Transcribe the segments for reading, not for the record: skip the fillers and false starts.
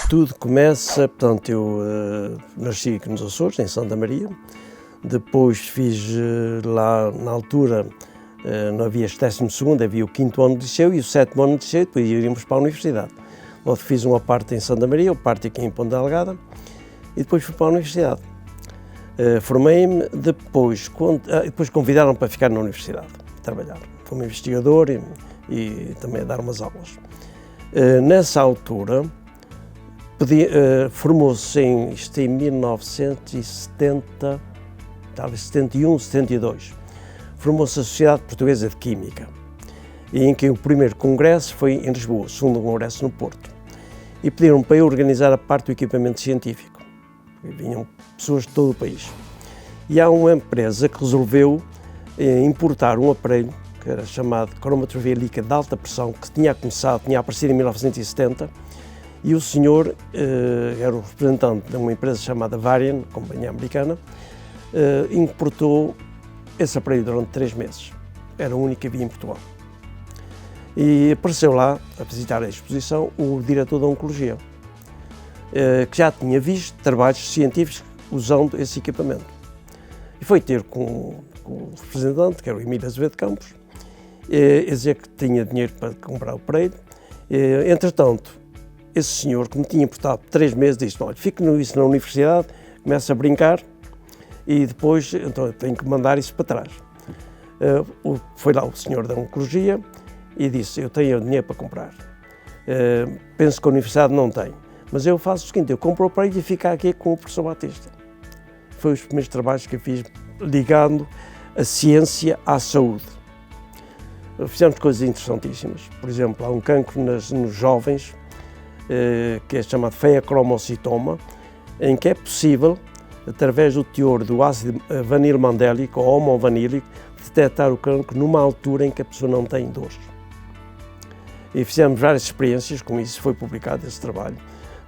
Tudo começa, portanto, eu nasci aqui nos Açores, em Santa Maria, depois fiz lá, na altura, não havia este 12º, havia o 5º ano de liceu e o 7º ano de liceu, depois iríamos para a universidade. Onde fiz uma parte em Santa Maria, outra parte aqui em Ponta Delgada, e depois fui para a universidade. Formei-me, depois convidaram-me para ficar na universidade, trabalhar. Fui investigador e também a dar umas aulas. Nessa altura, formou-se em 1970, talvez 71, 72, formou-se a Sociedade Portuguesa de Química, e em que o primeiro congresso foi em Lisboa, o segundo congresso no Porto, e pediram para eu organizar a parte do equipamento científico. Vinham pessoas de todo o país. E há uma empresa que resolveu importar um aparelho que era chamado cromatografia líquida de alta pressão, que tinha aparecido em 1970, e o senhor era o representante de uma empresa chamada Varian, companhia americana, importou esse aparelho durante 3 meses. Era o único que havia em Portugal. E apareceu lá, a visitar a exposição, o diretor da Oncologia, que já tinha visto trabalhos científicos usando esse equipamento. E foi ter com o representante, que era o Emílio Azevedo Campos, a dizer que tinha dinheiro para comprar o aparelho. Entretanto, esse senhor, que me tinha importado 3 meses, disse: olha, fique isso na universidade, começa a brincar e depois então, tenho que mandar isso para trás. Foi lá o senhor da Oncologia e disse: eu tenho dinheiro para comprar. Penso que a universidade não tem, mas eu faço o seguinte, eu compro o aparelho e fico aqui com o professor Batista. Foi os primeiros trabalhos que eu fiz ligando a ciência à saúde. Fizemos coisas interessantíssimas. Por exemplo, há um cancro nos jovens, que é chamado feiacromocitoma, em que é possível, através do teor do ácido vanilmandélico ou homovanílico, detectar o cancro numa altura em que a pessoa não tem dor. E fizemos várias experiências com isso, foi publicado esse trabalho.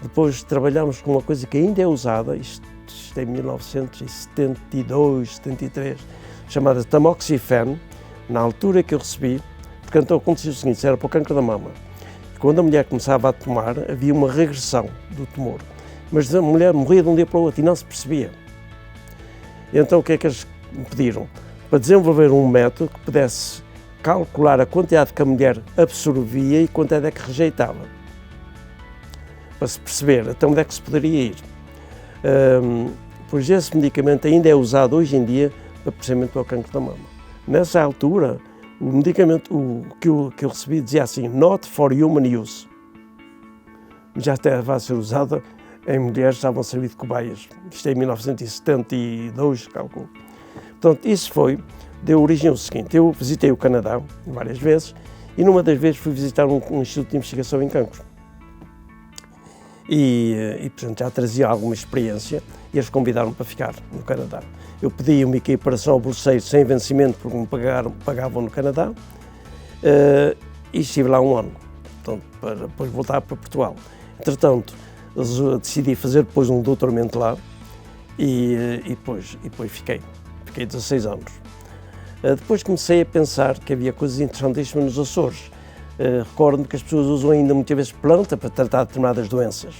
Depois trabalhamos com uma coisa que ainda é usada, isto em 1972, 73, chamada tamoxifeno, na altura que eu recebi, porque então acontecia o seguinte, era para o cancro da mama. Quando a mulher começava a tomar, havia uma regressão do tumor, mas a mulher morria de um dia para o outro e não se percebia. E então o que é que eles me pediram? Para desenvolver um método que pudesse calcular a quantidade que a mulher absorvia e quantidade é que rejeitava, para se perceber até onde é que se poderia ir. Pois esse medicamento ainda é usado hoje em dia para procedimento ao cancro da mama. Nessa altura, o medicamento que eu recebi dizia assim, not for human use. Já estava a ser usado em mulheres que estavam a servir de cobaias. Isto é em 1972, calculo. Portanto, isso deu origem ao seguinte, eu visitei o Canadá várias vezes e numa das vezes fui visitar um instituto de investigação em cancro. E portanto, já trazia alguma experiência e eles convidaram-me para ficar no Canadá. Eu pedi uma equiparação ao bolseiro sem vencimento porque me pagavam no Canadá e estive lá um ano, portanto, para depois voltar para Portugal. Entretanto, decidi fazer depois um doutoramento lá e depois fiquei 16 anos. Depois comecei a pensar que havia coisas interessantíssimas nos Açores. Recordo-me que as pessoas usam ainda muitas vezes planta para tratar determinadas doenças.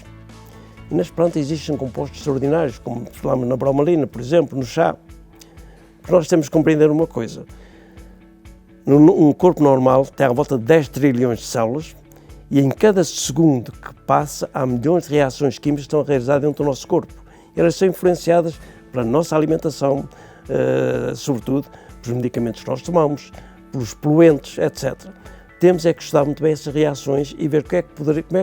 E nas plantas existem compostos extraordinários, como falamos na bromelina, por exemplo, no chá. Porque nós temos que compreender uma coisa. Um corpo normal tem à volta de 10 trilhões de células e em cada segundo que passa há milhões de reações químicas que estão a realizar dentro do nosso corpo. Elas são influenciadas pela nossa alimentação, sobretudo pelos medicamentos que nós tomamos, pelos poluentes, etc. Temos é que estudar muito bem essas reações e ver como é que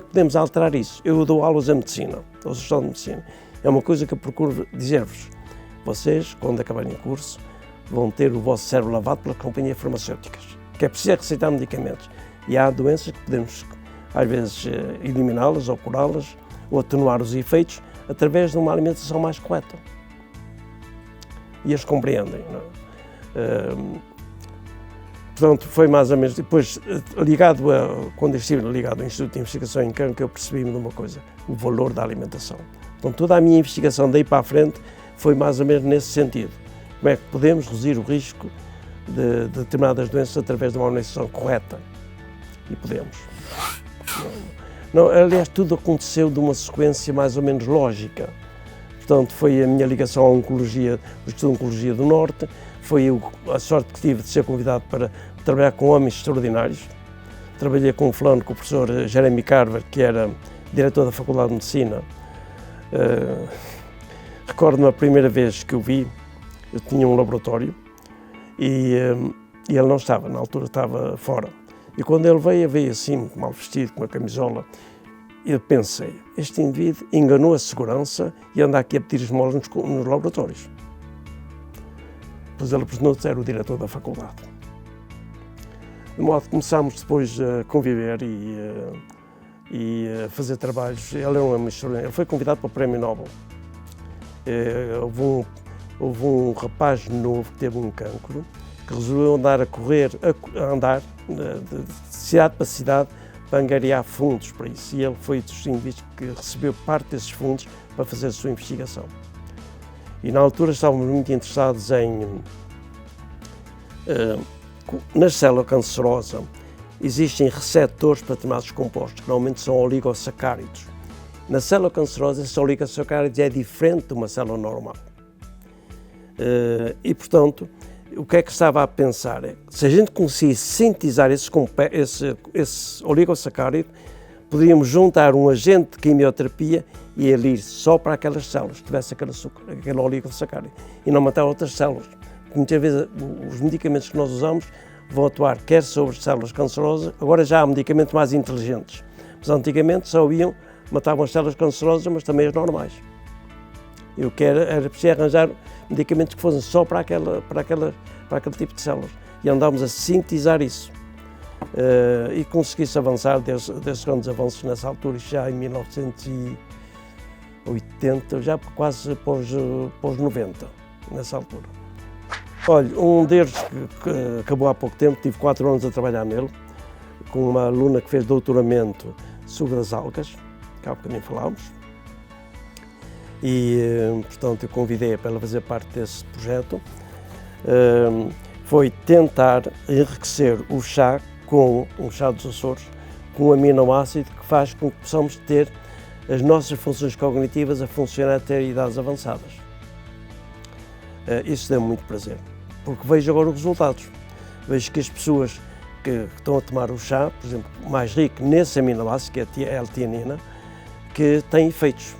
podemos alterar isso. Eu dou aulas em medicina, estou estudando medicina. É uma coisa que eu procuro dizer-vos. Vocês, quando acabarem o curso, vão ter o vosso cérebro lavado pelas companhias farmacêuticas, que é preciso receitar medicamentos. E há doenças que podemos, às vezes, eliminá-las ou curá-las, ou atenuar os efeitos, através de uma alimentação mais correta. E eles compreendem, não é? Portanto, foi mais ou menos, depois, quando eu estive ligado ao Instituto de Investigação em Cancro, eu percebi-me de uma coisa, o valor da alimentação. Então, toda a minha investigação daí para a frente foi mais ou menos nesse sentido. Como é que podemos reduzir o risco de determinadas doenças através de uma alimentação correta? E podemos. Não, aliás, tudo aconteceu de uma sequência mais ou menos lógica. Portanto, foi a minha ligação à oncologia, o estudo de oncologia do Norte, foi a sorte que tive de ser convidado para trabalhar com homens extraordinários. Trabalhei com o professor Jeremy Carver, que era diretor da Faculdade de Medicina. Recordo-me a primeira vez que o vi, eu tinha um laboratório e ele não estava, na altura estava fora. E quando ele veio assim, mal vestido, com a camisola, eu pensei, este indivíduo enganou a segurança e anda aqui a pedir esmolas nos laboratórios. Pois ele apresentou-se, era o diretor da faculdade. De modo que começámos depois a conviver e a fazer trabalhos. Ele era uma mistura, ele foi convidado para o Prémio Nobel. Houve um rapaz novo que teve um cancro, que resolveu andar de cidade para cidade para angariar fundos para isso. E ele foi dos indivíduos que recebeu parte desses fundos para fazer a sua investigação. E na altura estávamos muito interessados na célula cancerosa. Existem receptores para determinados compostos, que normalmente são oligosacáridos. Na célula cancerosa, esses oligosacáridos é diferente de uma célula normal. E, portanto, o que é que estava a pensar? Se a gente conseguisse sintetizar esse oligosacárido, poderíamos juntar um agente de quimioterapia e ele ir só para aquelas células, que tivesse aquele oligosacárido, e não matar outras células. Porque muitas vezes os medicamentos que nós usamos vão atuar quer sobre células cancerosas, agora já há medicamentos mais inteligentes, mas antigamente só matavam as células cancerosas, mas também as normais. E o que era preciso arranjar medicamentos que fossem só para aquele tipo de células. E andámos a sintetizar isso. E consegui-se avançar desses grandes avanços nessa altura, já em 1980, já quase pós 90, nessa altura. Olha, um deles que acabou há pouco tempo, tive 4 anos a trabalhar nele, com uma aluna que fez doutoramento sobre as algas, que há bocadinho falámos. E, portanto, eu convidei-a para ela fazer parte desse projeto. Foi tentar enriquecer o chá dos Açores, com um aminoácido que faz com que possamos ter as nossas funções cognitivas a funcionar até idades avançadas. Isso deu-me muito prazer, porque vejo agora os resultados. Vejo que as pessoas que estão a tomar o chá, por exemplo, mais rico nesse aminoácido, que é a L-tianina, que têm efeitos.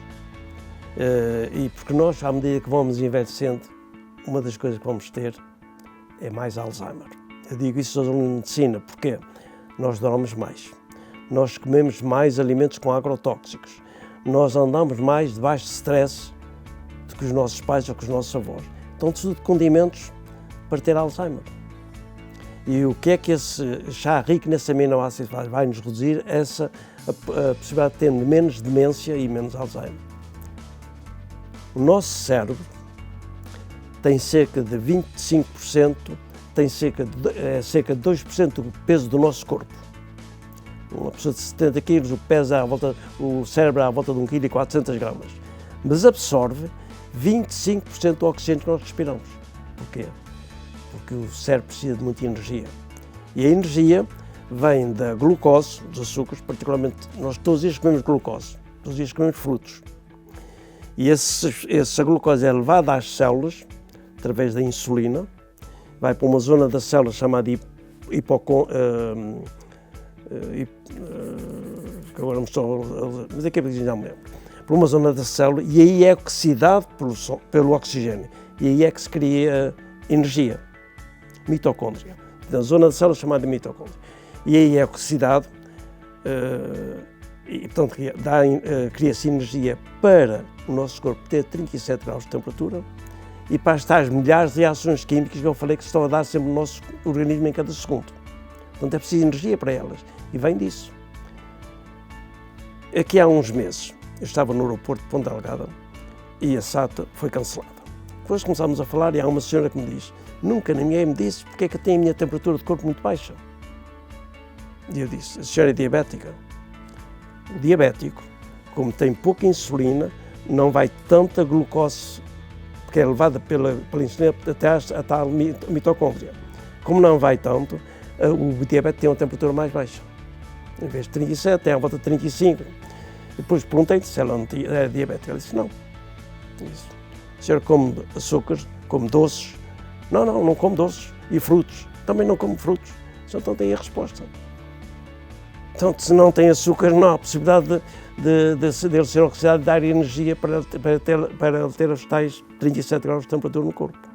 E porque nós, à medida que vamos envelhecendo, uma das coisas que vamos ter é mais Alzheimer. Eu digo isso aos alunos de medicina, porque nós dormimos mais, nós comemos mais alimentos com agrotóxicos, nós andamos mais debaixo de stress do que os nossos pais ou que os nossos avós. Então, tudo de condimentos para ter Alzheimer. E o que é que esse chá rico nesse aminoácido faz? Vai nos reduzir a possibilidade de ter menos demência e menos Alzheimer. O nosso cérebro tem cerca de 25%, tem cerca de 2% do peso do nosso corpo. Uma pessoa de 70 quilos, o cérebro à volta de 1,4 kg, mas absorve 25% do oxigênio que nós respiramos. Porquê? Porque o cérebro precisa de muita energia. E a energia vem da glucose, dos açúcares, particularmente nós todos os dias comemos glucose, todos os dias comemos frutos. E essa glucose é levada às células, através da insulina, vai para uma zona da célula chamada agora mas aqui já me lembro, para uma zona da célula, e aí é oxidado pelo oxigênio, e aí é que se cria energia, mitocôndria, na zona da célula chamada mitocôndria, e aí é oxidado, e portanto cria-se energia para o nosso corpo ter 37 graus de temperatura e para as tais milhares de reações químicas que eu falei que estão a dar sempre no nosso organismo em cada segundo. Portanto, é preciso energia para elas e vem disso. Aqui há uns meses, eu estava no aeroporto de Ponta Delgada e a SATA foi cancelada. Depois começámos a falar e há uma senhora que me diz: nunca ninguém me disse porque é que eu tenho a minha temperatura de corpo muito baixa. E eu disse: a senhora é diabética. O diabético, como tem pouca insulina, não vai tanta glucose, porque é levada pela insulina até a tal mitocôndria. Como não vai tanto, o diabético tem uma temperatura mais baixa. Em vez de 37, tem à volta de 35. Depois perguntei-lhe se ela não era diabética. Ela disse não. Disse, a senhora come açúcares, come doces? Não, não como doces. E frutos? Também não como frutos. Então tem a resposta. Então, se não tem açúcar, não há possibilidade de ele ser oxidado e dar energia para ele ter os tais 37 graus de temperatura no corpo.